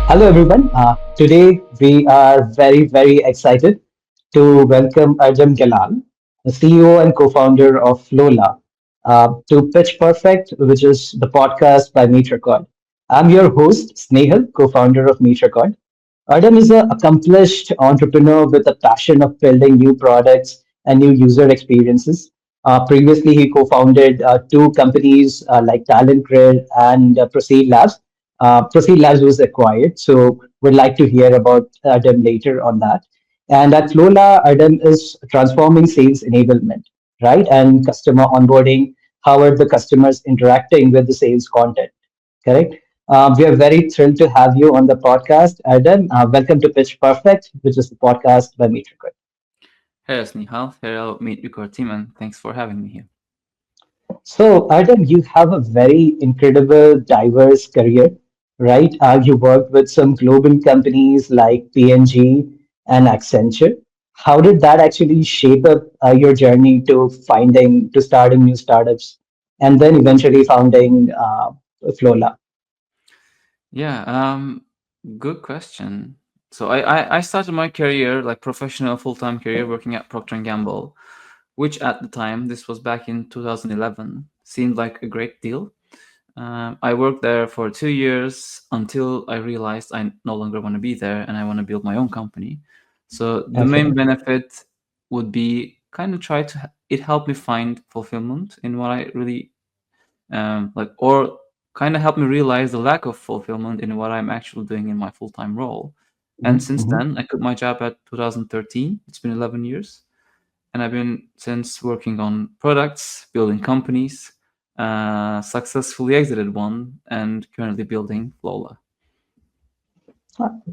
Hello, everyone. Today we are very excited to welcome Erdem Gelal, the CEO and co-founder of Flola, to Pitch Perfect, which is the podcast by Meet Record. I'm your host, Snehal, co-founder of Meet Record. Erdem is an accomplished entrepreneur with a passion of building new products and new user experiences. Previously, he co-founded two companies like Talent Grid and Proceed Labs. Proceed Labs was acquired, so we'd like to hear about Adam later on that. And at Flola, Adam is transforming sales enablement, right? And customer onboarding, how are the customers interacting with the sales content, correct? We are very thrilled to have you on the podcast, Adam. Welcome to Pitch Perfect, which is the podcast by Meet. Hello, Snehal. Hello, Meet Record team, and thanks for having me here. So, Adam, you have a very incredible, diverse career, right? You worked with some global companies like P&G and Accenture. How did that actually shape up your journey to starting new startups, and then eventually founding Flola? Yeah, good question. So I started my career, like professional full-time career, working at Procter& and Gamble, which at the time, this was back in 2011, seemed like a great deal. I worked there for 2 years until I realized I no longer want to be there and I want to build my own company. So the main Okay. benefit would be kind of it helped me find fulfillment in what I really or kind of helped me realize the lack of fulfillment in what I'm actually doing in my full-time role. And since Mhm. then, I quit my job at 2013. It's been 11 years, and I've been since working on products, building companies, successfully exited one, and currently building Flowla.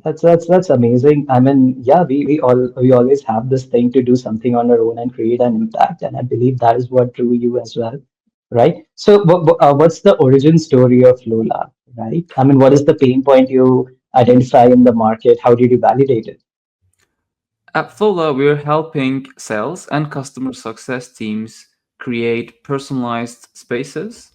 That's amazing. I mean, yeah, we always have this thing to do something on our own and create an impact, and I believe that is what drew you as well, right? So, what's the origin story of Lola, right? I mean, what is the pain point you identify in the market? How did you validate it? At Flowla, we're helping sales and customer success teams create personalized spaces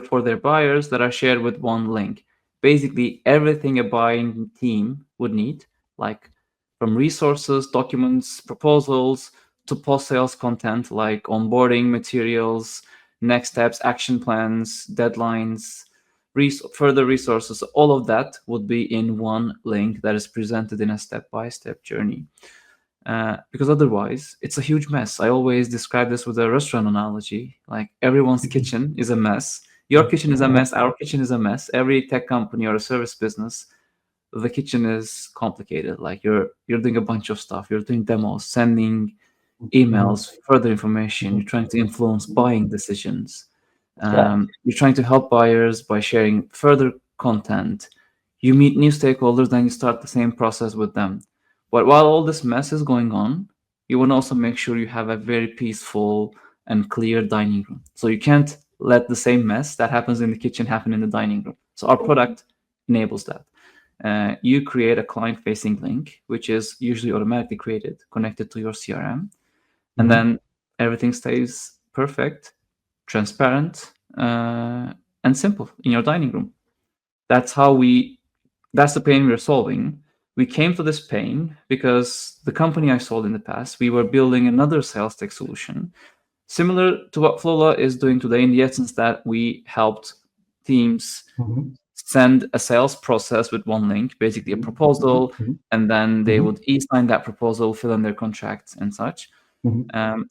for their buyers that are shared with one link. Basically, everything a buying team would need, like from resources, documents, proposals, to post-sales content like onboarding materials, next steps, action plans, deadlines, further resources. All of that would be in one link that is presented in a step-by-step journey, because otherwise it's a huge mess. I always describe this with a restaurant analogy. Like everyone's kitchen is a mess. Your kitchen is a Mhm. mess. Our kitchen is a mess. Every tech company or a service business, the kitchen is complicated. Like you're doing a bunch of stuff. You're doing demos, sending Mhm. emails, further information. Mhm. You're trying to influence buying decisions. Yeah. You're trying to help buyers by sharing further content. You meet new stakeholders, then you start the same process with them. But while all this mess is going on, you want to also make sure you have a very peaceful and clear dining room. So you can't let the same mess that happens in the kitchen happen in the dining room. So our product enables that. You create a client facing link, which is usually automatically created, connected to your CRM, and Mhm. then everything stays perfect, transparent, and simple in your dining room. That's how we. That's the pain we're solving. We came to this pain because the company I sold in the past, we were building another sales tech solution similar to what Flola is doing today, in the essence that we helped teams Mhm. send a sales process with one link, basically a Mhm. Mhm. proposal, Mhm. and then they Mhm. would e-sign that proposal, fill in their contracts and such. Mhm. Um,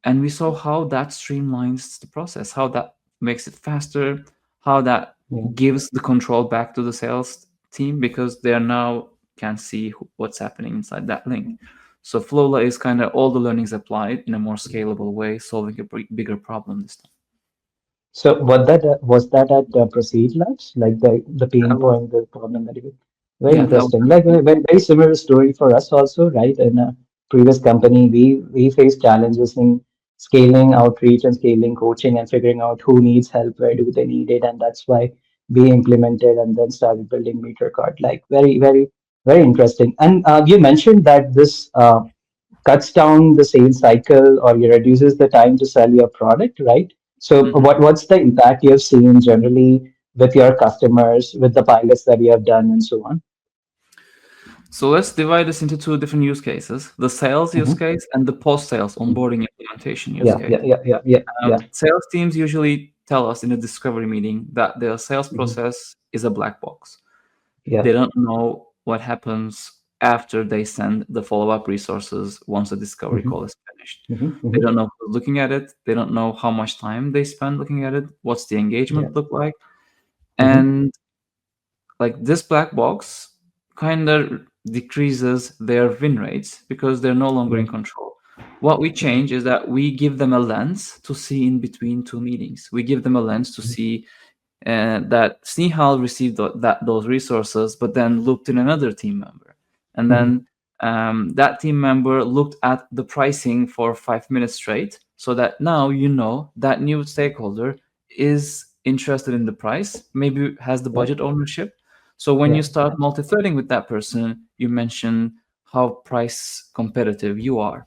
and we saw how that streamlines the process, how that makes it faster, how that Yeah. gives the control back to the sales team because they are now can see what's happening inside that link. So Flowla is kind of all the learnings applied in a more scalable way, solving a bigger problem this time. So what that was that at Proceed Labs, like the pain That was, point, the problem that you. Very yeah, that was, interesting. Like a very similar story for us also, right? In a previous company, we faced challenges in scaling outreach and scaling coaching and figuring out who needs help, where do they need it, and that's why we implemented and then started building Meter Card. Like very interesting. And you mentioned that this cuts down the sales cycle or reduces the time to sell your product, right? So Mhm. what's the impact you have seen generally with your customers, with the pilots that you have done, and so on? So let's divide this into two different use cases: the sales use Hmm. case and the post-sales onboarding implementation use Yeah, case. yeah, yeah, yeah, yeah, yeah. Sales teams usually tell us in a discovery meeting that their sales Hmm. process is a black box. Yeah. They don't know what happens after they send the follow-up resources once the discovery Hmm. call is finished. Hmm. They Hmm. don't know who's looking at it. They don't know how much time they spend looking at it. What's the Yeah. engagement look like? Hmm. And like this black box kind of decreases their win rates because they're no longer Yeah. in control. What we Hmm. change is that we give them a lens to see in between two meetings. We give them a lens to see that Snehal received those resources, but then looked in another team member. And Hmm. then that team member looked at the pricing for 5 minutes straight, so that now you know that new stakeholder is interested in the price, maybe has the Yeah. budget ownership. So when Yeah. you start multi-threading with that person, you mention how price competitive you are.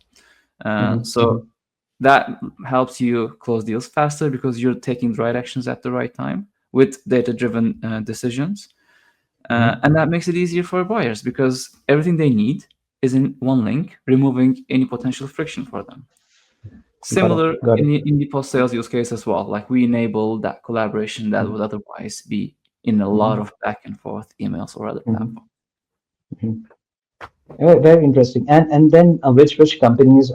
Hmm. So Hmm. that helps you close deals faster because you're taking the right actions at the right time with data-driven decisions, Hmm. and that makes it easier for buyers because everything they need is in one link, removing any potential friction for them. Got it. Similar Got in it. the post-sales use case as well. Like we enable that collaboration that would Hmm. otherwise be in a lot Hmm. of back and forth emails or other Hmm. platforms. Hmm. Very interesting. And then which companies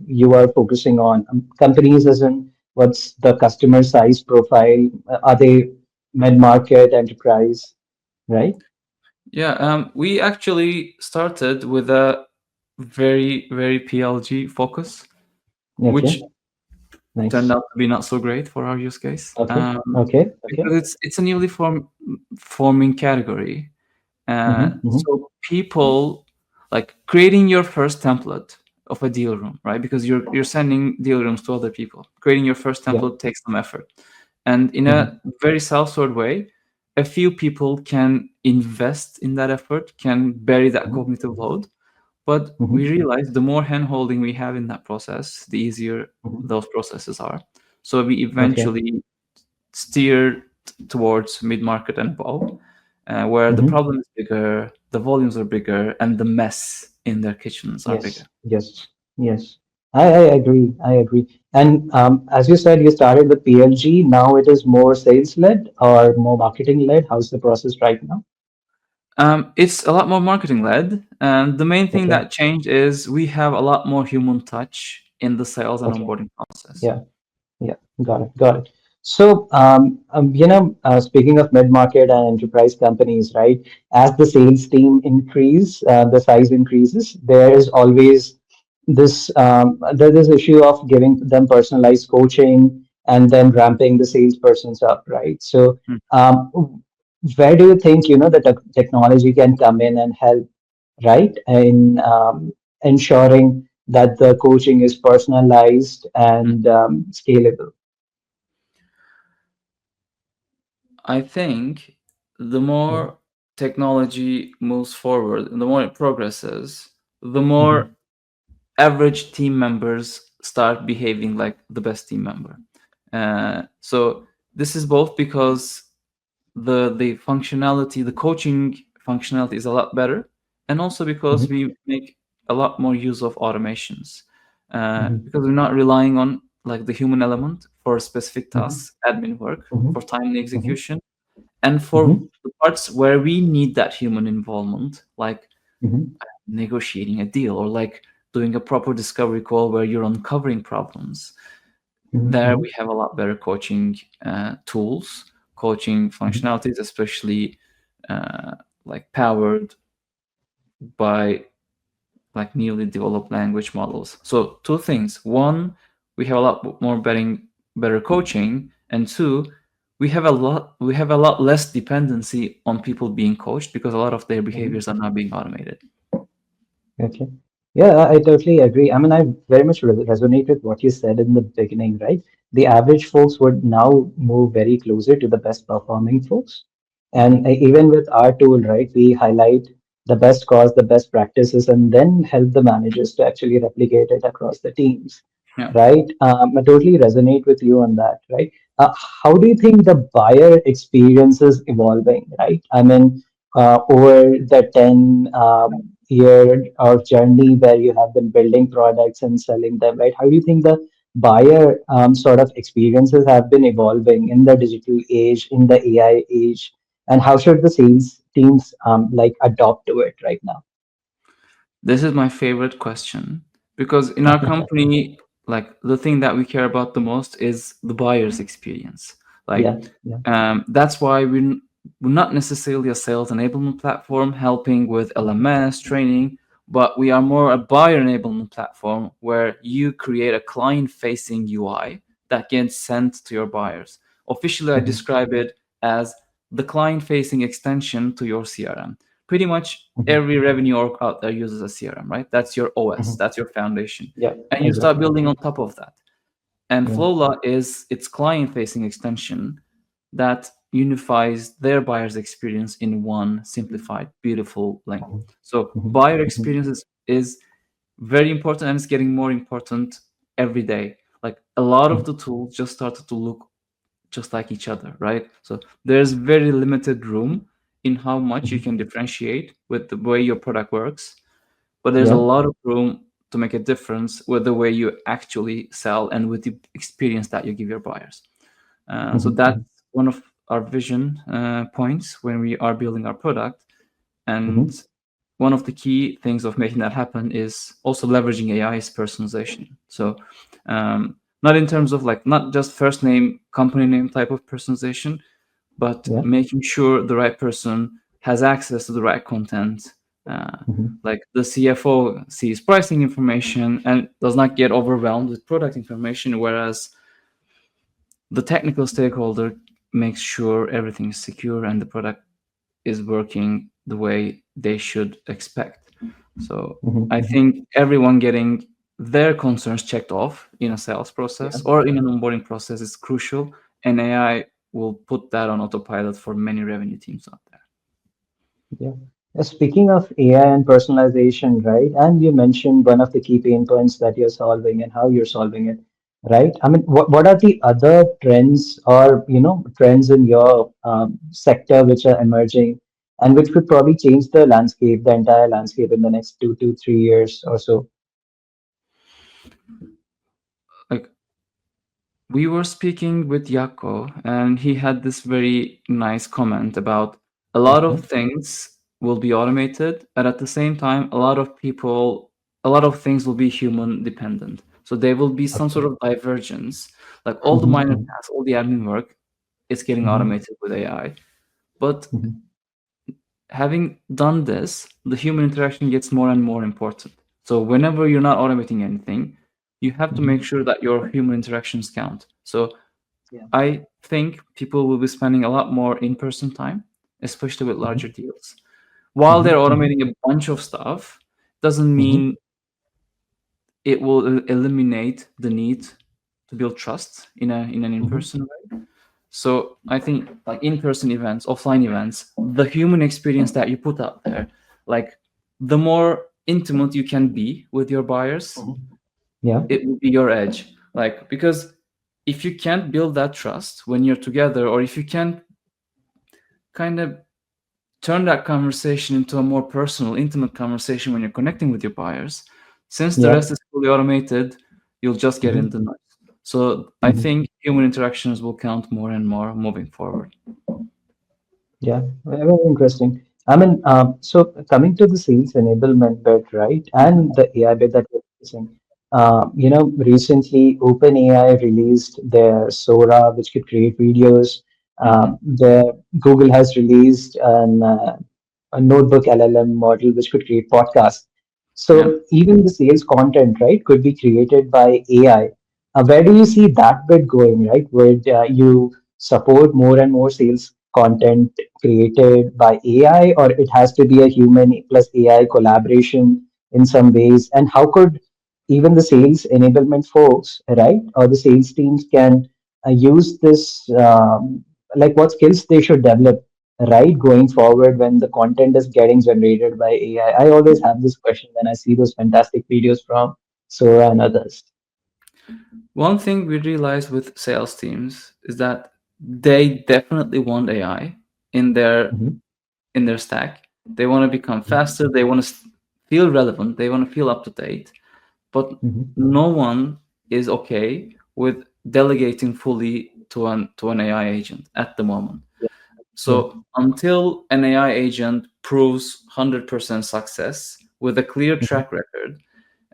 you are focusing on? Companies as in what's the customer size profile? Are they mid-market enterprise, right? Yeah, we actually started with a very PLG focus, Okay, which turned nice. out to be not so great for our use case, Okay, okay, okay. because it's a newly forming category. Mm-hmm, mm-hmm. So people like creating your first template of a deal room, right? Because you're sending deal rooms to other people. Creating your first Yeah. template takes some effort, and in Mm-hmm, a very self-sort way, a few people can invest in that effort, can bury that mm-hmm, cognitive load. But we mm-hmm, realize the more hand holding we have in that process, the easier mm-hmm. those processes are. So we Okay. eventually steer towards mid market and above, where the Mm-hmm. problem is bigger, the volumes are bigger, and the mess in their kitchens are bigger. Yes, yes, yes. I agree. I agree. And as you said, you started with PLG. Now it is more sales led or more marketing led. How's the process right now? It's a lot more marketing led, and the main thing Okay. that changed is we have a lot more human touch in the sales and Okay. onboarding process. Yeah. Yeah, got it, got it. So, speaking of mid-market and enterprise companies, right? As the sales team increase, the size increases. There is always this issue of giving them personalized coaching and then ramping the salespersons up, right? So, Hmm. where do you think the technology can come in and help, right, in ensuring that the coaching is personalized and scalable? I think the Mhm, more technology moves forward and the more it progresses, the mhm, more average team members start behaving like the best team member. So this is both because the functionality, the coaching functionality is a lot better, and also because mhm, we make a lot more use of automations, mhm, because we're not relying on like the human element for specific mhm, tasks, admin work, mhm, for timely mhm, execution, and for mhm, the parts where we need that human involvement, like mhm, negotiating a deal or like doing a proper discovery call where you're uncovering problems. mhm, There mhm, we have a lot better coaching tools, coaching mhm, functionalities, especially uh, like powered by like newly developed language models. So two things: one, we have a lot more better coaching, and two, we have a lot less dependency on people being coached because a lot of their mhm. behaviors are now being automated. Okay. Yeah, I totally agree. I mean, I very much resonate with what you said in the beginning, right? The average folks would now move very closer to the best performing folks. And even with our tool, right, we highlight the best cause, the best practices, and then help the managers to actually replicate it across the teams. Yeah. right? I totally resonate with you on that, right? How do you think the buyer experience is evolving, right? I mean, over the 10 year or journey where you have been building products and selling them, right? How do you think the buyer sort of experiences have been evolving in the digital age, in the AI age, and how should the sales teams like adopt to it right now? This is my favorite question because in our company, like the thing that we care about the most is the buyer's experience. Like, Yeah, yeah. that's why we're not necessarily a sales enablement platform helping with LMS training, but we are more a buyer enablement platform where you create a client facing UI that gets sent to your buyers. Officially, I Mhm, describe it as the client facing extension to your CRM. Pretty much mhm, every revenue org out there uses a CRM, right? That's your OS, mhm. that's your foundation. Yeah, And you start exactly. building on top of that. And Yeah. Flowla is its client facing extension that unifies their buyer's experience in one simplified, beautiful link. Mhm, So, mhm, buyer mhm. experience is very important and it's getting more important every day. Like a lot of Mhm, the tools just started to look just like each other, right? So there's very limited room in how much you mhm. can differentiate with the way your product works, but there's a Yeah. lot of room to make a difference with the way you actually sell and with the experience that you give your buyers. So Mhm, that's mhm, one of our vision points when we are building our product. And mhm. one of the key things of making that happen is also leveraging AI's personalization. So, not in terms of like not just first name, company name type of personalization, but Yeah. making sure the right person has access to the right content. Uh, Mhm, like the CFO sees pricing information and does not get overwhelmed with product information, whereas the technical stakeholder makes sure everything is secure and the product is working the way they should expect. So mhm, I mhm. think everyone getting their concerns checked off in a sales Yeah. process or in an onboarding process is crucial, and AI will put that on autopilot for many revenue teams out there. Yeah. Speaking of AI and personalization, right? And you mentioned one of the key pain points that you're solving and how you're solving it, right? I mean, what are the other trends or, trends in your sector which are emerging and which could probably change the landscape, the entire landscape in the next 2 to 3 years or so? Like we were speaking with Yako, and he had this very nice comment about a lot of Mhm, things will be automated, and at the same time, a lot of things will be human dependent. So there will be some okay. sort of divergence. Like all the Mhm, minor mhm, tasks, all the admin work is getting mhm, automated with AI. But mhm, having done this, the human interaction gets more and more important. So whenever you're not automating anything, you have to make mhm. sure that your human interactions count. So Yeah. I think people will be spending a lot more in-person time, especially with Mhm, larger deals. While they're mhm, mhm, automating a bunch of stuff, doesn't mhm, mean it will eliminate the need to build trust in an mhm. in-person way. So I think like in-person events, offline events, the human experience that you put out there, like the more intimate you can be with your buyers, Mhm. Yeah. it will be your edge. Like because if you can't build that trust when you're together, or if you can't kind of turn that conversation into a more personal, intimate conversation when you're connecting with your buyers, since the Yeah. rest is fully automated, you'll just get in Mhm, the noise. So I mhm. think human interactions will count more and more moving forward. Yeah, very interesting. I mean, so coming to the sales enablement bit, right, Mhm. and the AI bit that we're using, recently OpenAI released their Sora, which could create videos. Mhm. The Google has released a notebook LLM model which could create podcasts. Yeah. So even the sales content, right, could be created by AI. Where do you see that bit going, right? Would you support more and more sales content created by AI, or it has to be a human plus AI collaboration in some ways? And how could even the sales enablement folks, right, or the sales teams can use this, like what skills they should develop, right, going forward when the content is getting generated by AI? I always have this question when I see those fantastic videos from Sora and others. One thing we realize with sales teams is that they definitely want AI in their Mhm, in their stack. They want to become mhm, faster. They want to feel relevant. They want to feel up to date. But mhm. no one is okay with delegating fully to an AI agent at the moment. Yeah. So until an AI agent proves 100% success with a clear Mhm, track record,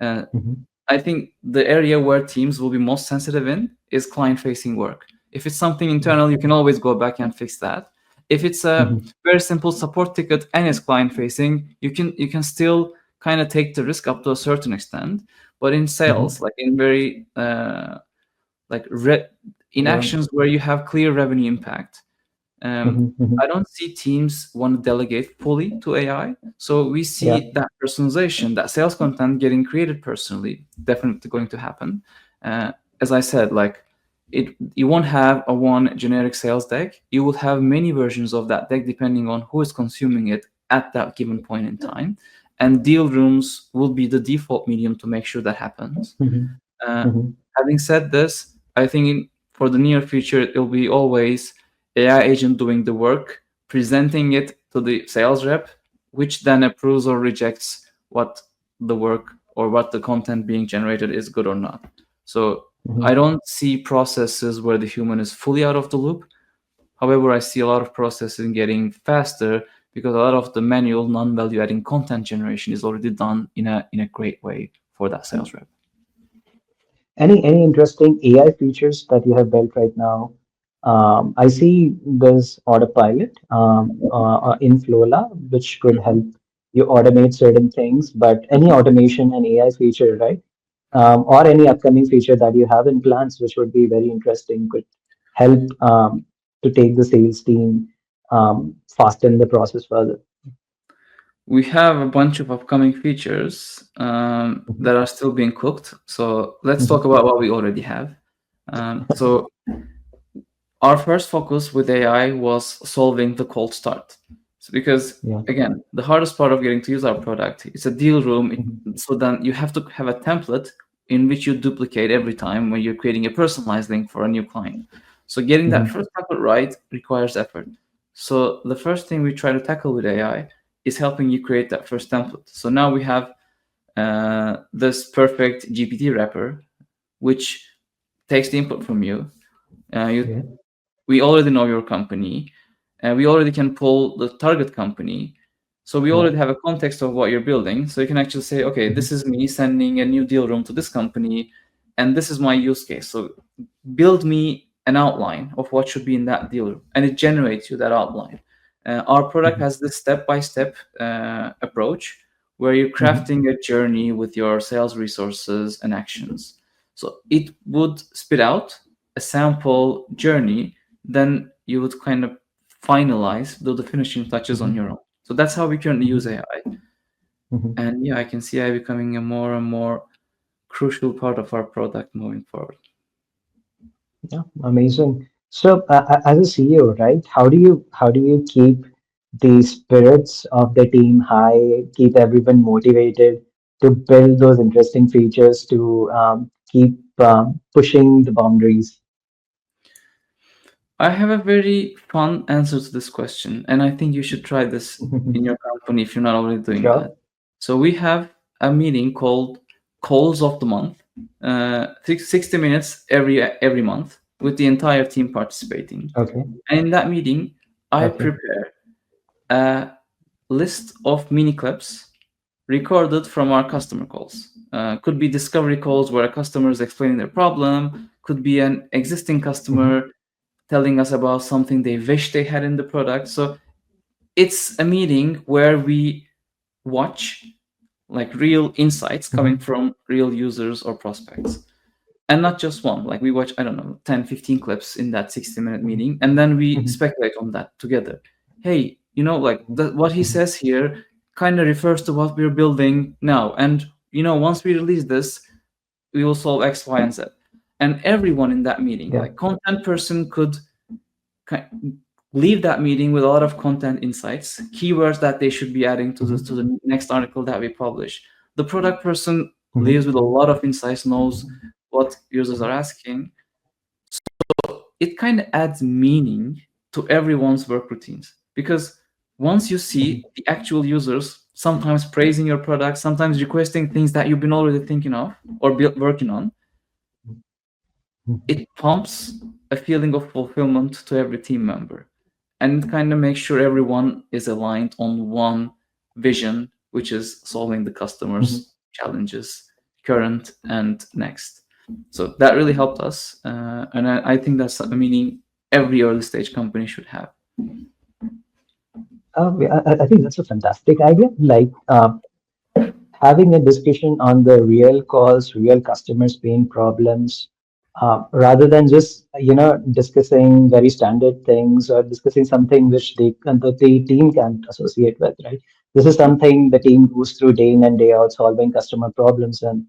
uh, mhm. I think the area where teams will be most sensitive in is client-facing work. If it's something Yeah. internal, you can always go back and fix that. If it's a Mhm, very simple support ticket and it's client-facing, you can still kind of take the risk up to a certain extent. But in sales, mhm. like in very like re- in Yeah. actions where you have clear revenue impact, um, Mhm, mhm. I don't see teams want to delegate fully to AI. So we Yeah. see that personalization, that sales content getting created personally, definitely going to happen. Uh, as I said, like you won't have a one generic sales deck. You will have many versions of that deck depending on who is consuming it at that given point in time. And deal rooms will be the default medium to make sure that happens. Mhm, Uh, mhm. Having said this, I think for the near future, it will be always AI agent doing the work, presenting it to the sales rep, which then approves or rejects what the work or what the content being generated is good or not. So I Mhm. don't see processes where the human is fully out of the loop. However, I see a lot of processing getting faster because a lot of the manual non-value adding content generation is already done in a great way for that sales rep. Any interesting AI features that you have built right now? I see there's autopilot in Flola, which could help you automate certain things. But any automation and AI feature, right? Or any upcoming feature that you have in plans, which would be very interesting, could help to take the sales team fasten the process further. We have a bunch of upcoming features Mhm, that are still being cooked. So let's talk mhm. about what we already have. So our first focus with AI was solving the cold start. So because Yeah. again, the hardest part of getting to use our product is a deal room. Mhm, So then you have to have a template in which you duplicate every time when you're creating a personalized link for a new client. So getting that mhm, first template right requires effort. So the first thing we try to tackle with AI is helping you create that first template. So now we have this perfect GPT wrapper, which takes the input from you. You yeah. We already know your company, and we already can pull the target company. So we Yeah. already have a context of what you're building. So you can actually say, okay, this Mhm, is me sending a new deal room to this company, and this is my use case. So build me an outline of what should be in that deal room, and it generates you that outline. Our product mhm, has this step-by-step approach where you're mhm, crafting a journey with your sales resources and actions. So it would spit out a sample journey, then you would kind of finalize, do the finishing touches on mhm, your own. So that's how we currently use mhm, AI. mhm. And yeah, I can see AI becoming a more and more crucial part of our product moving forward. Yeah, amazing. So, as a CEO, right, how do you keep the spirits of the team high, keep everyone motivated to build those interesting features to keep pushing the boundaries? I have a very fun answer to this question, and I think you should try this in your company if you're not already doing that. Sure. So we have a meeting called Calls of the Month, 60 minutes every month with the entire team participating. Okay. And in that meeting, I Okay. prepare a list of mini clips recorded from our customer calls. Could be discovery calls where a customer is explaining their problem, could be an existing Hmm. customer telling us about something they wish they had in the product. So it's a meeting where we watch like real insights coming Hmm. from real users or prospects, and not just one. Like we watch, I don't know, 10, 15 clips in that 60-minute Hmm. meeting, and then we Hmm. speculate on that together. Hey, like what he Hmm. says here kind of refers to what we're building now, and once we release this, we will solve X, Y, and Z. And everyone in that meeting, Yeah. like content person, could leave that meeting with a lot of content insights, keywords that they should be adding to Hmm. the next article that we publish. The product person leaves Hmm. with a lot of insights, knows what users are asking. It kind of adds meaning to everyone's work routines, because once you see the actual users sometimes praising your product, sometimes requesting things that you've been already thinking of or working on, it pumps a feeling of fulfillment to every team member, and it kind of makes sure everyone is aligned on one vision, which is solving the Mhm. customer's challenges, current and next. So that really helped us, and I think that's a meaning every early stage company should have. Yeah, I think that's a fantastic idea. Like, having a discussion on the real cause, real customers' pain problems, rather than just discussing very standard things or discussing something which the team can't associate with. Right. This is something the team goes through day in and day out, solving customer problems, and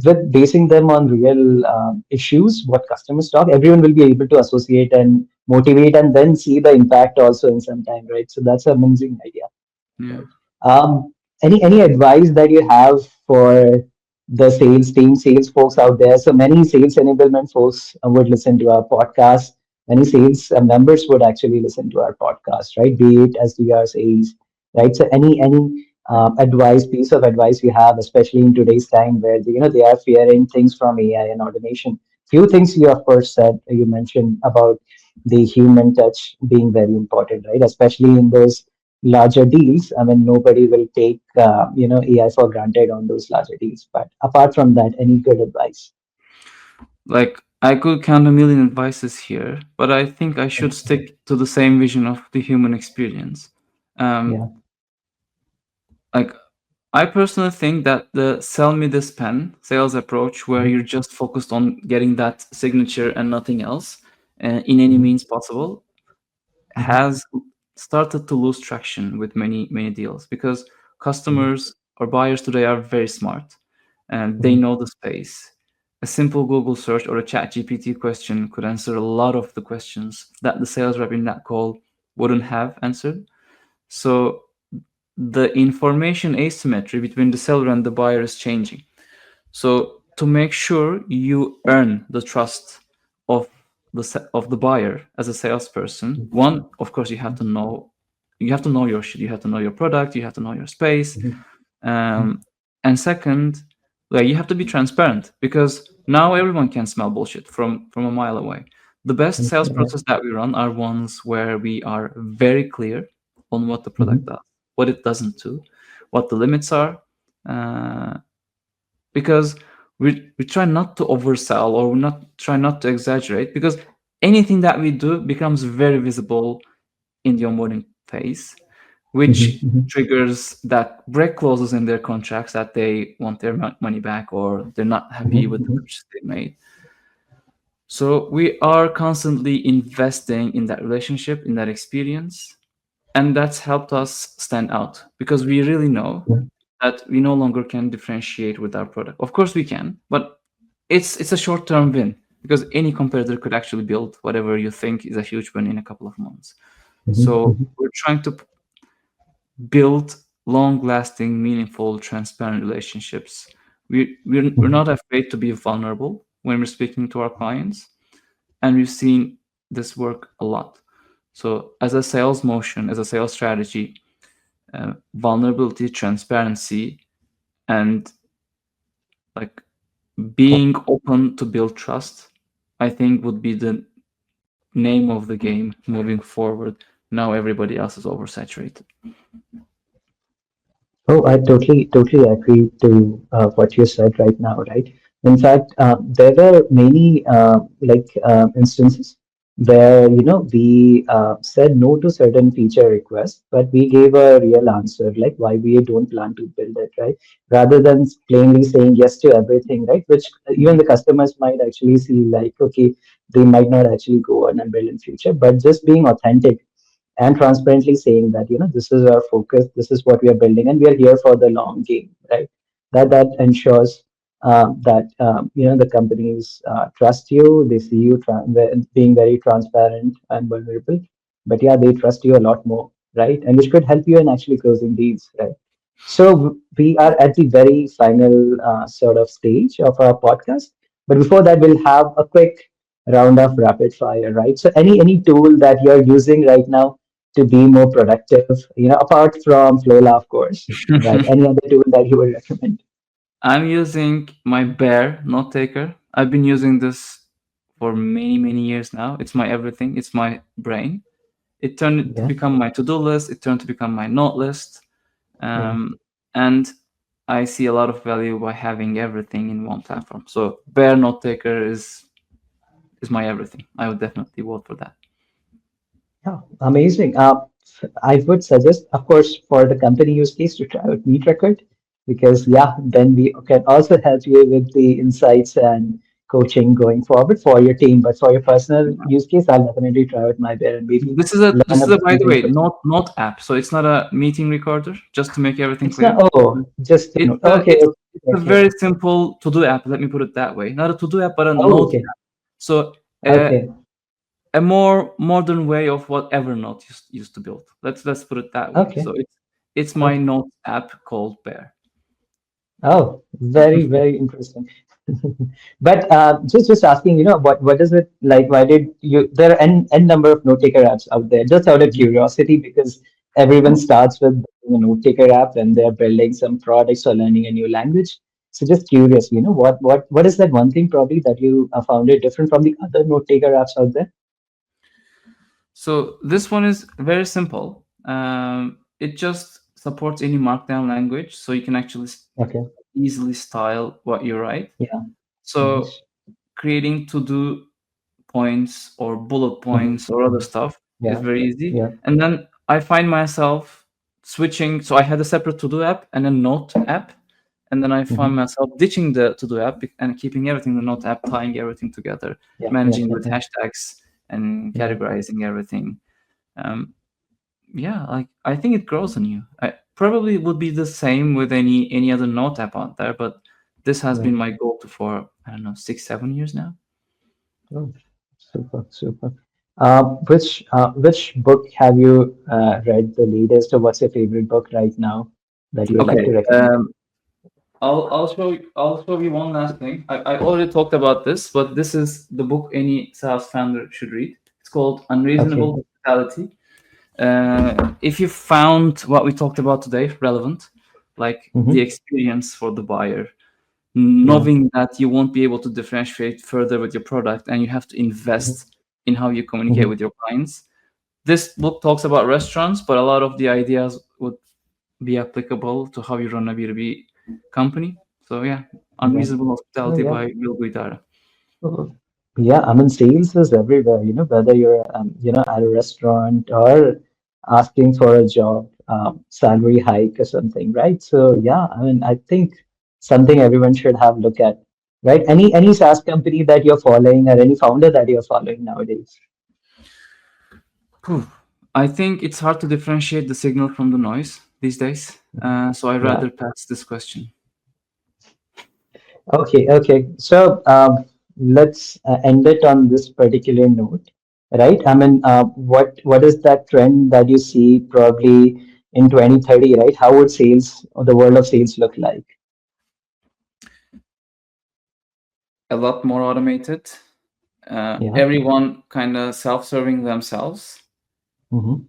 with basing them on real issues, what customers talk, everyone will be able to associate and motivate, and then see the impact also in some time. Right. So that's an amazing idea. Yeah. Right. Any advice that you have for the sales team, sales folks out there? So many sales enablement folks would listen to our podcast. Many sales members would actually listen to our podcast, right? Be it SDRs, AEs, right? So any advice, piece of advice you have, especially in today's time where they are fearing things from AI and automation. Few things you of course said, you mentioned about the human touch being very important, right? Especially in those larger deals. I mean, nobody will take AI for granted on those larger deals. But apart from that, any good advice? Like, I could count a million advices here, but I think I should stick to the same vision of the human experience. Yeah. Um, like, I personally think that the sell me this pen sales approach, where you're just focused on getting that signature and nothing else, in any Mhm, means possible, mhm, has started to lose traction with many deals, because mhm, customers or buyers today are very smart and they mhm, know the space. A simple Google search or a chat GPT question could answer a lot of the questions that the sales rep in that call wouldn't have answered. So the information asymmetry between the seller and the buyer is changing. So to make sure you earn the trust of of the buyer as a salesperson, one, of course, you have to know your shit. You have to know your product. You have to know your space. mhm, Um, and second, like, you have to be transparent, because now everyone can smell bullshit from a mile away. The best mhm, sales yeah, process that we run are ones where we are very clear on what the product mhm, does, what it doesn't do, what the limits are, uh, because we try not to oversell, or we not try not to exaggerate, because anything that we do becomes very visible in the onboarding phase, mhm, which mhm, triggers that break clauses in their contracts that they want their money back, or they're not happy mhm, with the mhm, purchase they made. So we are constantly investing in that relationship, in that experience, and that's helped us stand out, because we really know mhm, that we no longer can differentiate with our product. Of course we can, but it's a short-term win, because any competitor could actually build whatever you think is a huge win in a couple of months. mhm, So mhm, we're trying to build long-lasting, meaningful, transparent relationships. We're mhm, not afraid to be vulnerable when we're speaking to our clients, and we've seen this work a lot. So as a sales motion, as a sales strategy, vulnerability, transparency, and like being open to build trust, I think would be the name of the game moving forward. Now everybody else is oversaturated. Oh, I totally agree to what you said right now, right? In fact, there were many instances where we said no to certain feature requests, but we gave a real answer, like why we don't plan to build it, right? Rather than plainly saying yes to everything, right? Which even the customers might actually see like, okay, they might not actually go on and build in future, but just being authentic and transparently saying that this is our focus, this is what we are building, and we are here for the long game, right? That ensures that the companies trust you, they see you being very transparent and vulnerable, but yeah, they trust you a lot more, right? And which could help you in actually closing deals, right? So we are at the very final sort of stage of our podcast. But before that, we'll have a quick round of rapid fire, right? So any tool that you're using right now to be more productive, apart from Flola, of course, right? Any other tool that you would recommend? I'm using my Bear note taker. I've been using this for many, many years now. It's my everything. It's my brain. It turned to Yeah, become my to-do list. It turned to become my note list. yeah. And I see a lot of value by having everything in one platform. So Bear note taker is my everything. I would definitely vote for that. Yeah, amazing. I would suggest, of course, for the company use case to try out Meet Record because, yeah, then we can also help you with the insights and coaching going forward for your team. But for your personal use case, I'll definitely try out my bear and maybe learn This is a, about by the something way, interesting. not app. So it's not a meeting recorder. Just to make everything It's not, clear. oh, just, It's a okay, okay, it's a okay. very simple to do app. Let me put it that way. Not a to do app, but a Oh, note okay, app. So uh, okay, a more modern way of what Evernote used to build. Let's put it that way. okay, So it's my okay. note app called Bear. Oh, very, very interesting. But just asking, what is it like? Why did you? There are n number of note taker apps out there. Just out of curiosity, because everyone starts with a note taker app and they're building some products or learning a new language. So just curious, what is that one thing probably that you found it different from the other note taker apps out there? So this one is very simple. It just supports any markdown language, so you can actually Okay, easily style what you write. yeah, So nice. creating to-do points or bullet Hmm. points or other Hmm. stuff is Yeah, very easy. yeah. And then I find myself switching. So I had a separate to-do app and a note app. And then I find Hmm. myself ditching the to-do app and keeping everything in the note app, tying everything together, Yeah, yeah, managing yeah, with yeah, hashtags and yeah. categorizing everything. Um, yeah, like I think it grows on you. I probably would be the same with any other note app out there, but this has Yeah. been my go-to for I don't know 6 7 years now. Oh, super, super. Which book have you read the latest, or what's your favorite book right now that you would like Okay, to recommend? I'll show you one last thing. I already talked about this, but this is the book any SaaS founder should read. It's called Okay. Unreasonable Hospitality. If you found what we talked about today relevant, like the Mm-hmm. experience for the buyer, Yeah. knowing that you won't be able to differentiate further with your product and you have to Mm-hmm. invest in how you communicate Mm-hmm. with your clients. This book talks about restaurants, but a lot of the ideas would be applicable to how you run a B2B company. So yeah, Yeah. Unreasonable Oh, Hospitality yeah. by Will Guidara. Mhm. Yeah, I mean, sales is everywhere, whether you're, at a restaurant or asking for a job, salary hike or something, right? So, yeah, I mean, I think something everyone should have look at, right? Any SaaS company that you're following or any founder that you're following nowadays. Phew. I think it's hard to differentiate the signal from the noise these days. So I'd Yeah. rather pass this question. Okay, okay. So let's end it on this particular note, right? I mean, what is that trend that you see probably in 2030, right? How would sales or the world of sales look like? A lot more automated. Yeah. Everyone kind of self-serving themselves, Mm-hmm.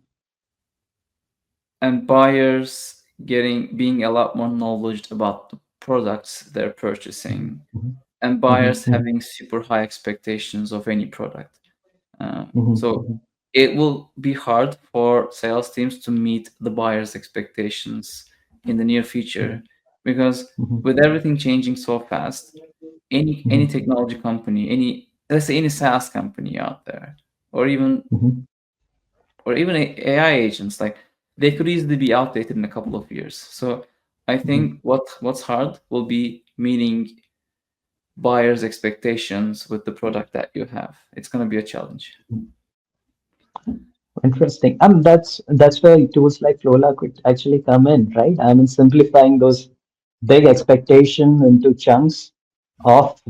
and buyers getting being a lot more knowledgeable about the products they're purchasing, Mm-hmm. and Mm-hmm. buyers Mm-hmm. having super high expectations of any product. So Mm-hmm. it will be hard for sales teams to meet the buyer's expectations in the near future because Mm-hmm. with everything changing so fast, any Mm-hmm. technology company, any let's say any SaaS company out there, or even Mm-hmm. AI agents, like they could easily be outdated in a couple of years. So I Mm-hmm. think what's hard will be meeting buyers' expectations with the product that you have. It's going to be a challenge. Interesting. That's where tools like Flowla could actually come in, right? I mean, simplifying those big expectation into chunks of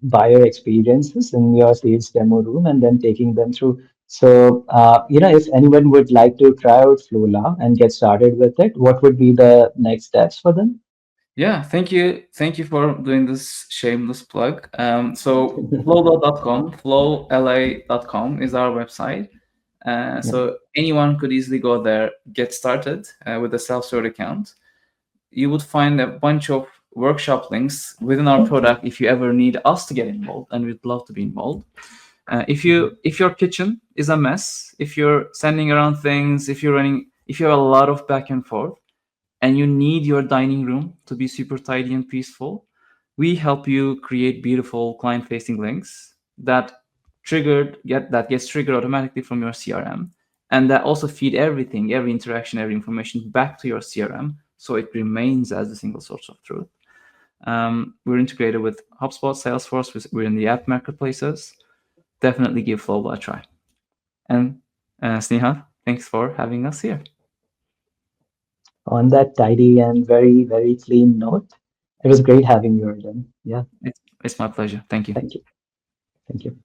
buyer experiences in your sales demo room, and then taking them through. So, if anyone would like to try out Flowla and get started with it, what would be the next steps for them? Yeah, thank you for doing this shameless plug. So flowla.com, flowla.com is our website. Yeah. So anyone could easily go there, get started with a self-serve account. You would find a bunch of workshop links within our product if you ever need us to get involved, and we'd love to be involved. If your kitchen is a mess, if you're sending around things, if you have a lot of back and forth, and you need your dining room to be super tidy and peaceful, we help you create beautiful client-facing links that gets triggered automatically from your CRM, and that also feed everything, every interaction, every information back to your CRM, so it remains as a single source of truth. We're integrated with HubSpot, Salesforce. We're in the app marketplaces. Definitely give Flowla a try. And Snehal, thanks for having us here. On that tidy and very, very clean note, it was great having you, Erdem. Yeah, It's my pleasure. Thank you. thank you. Thank you.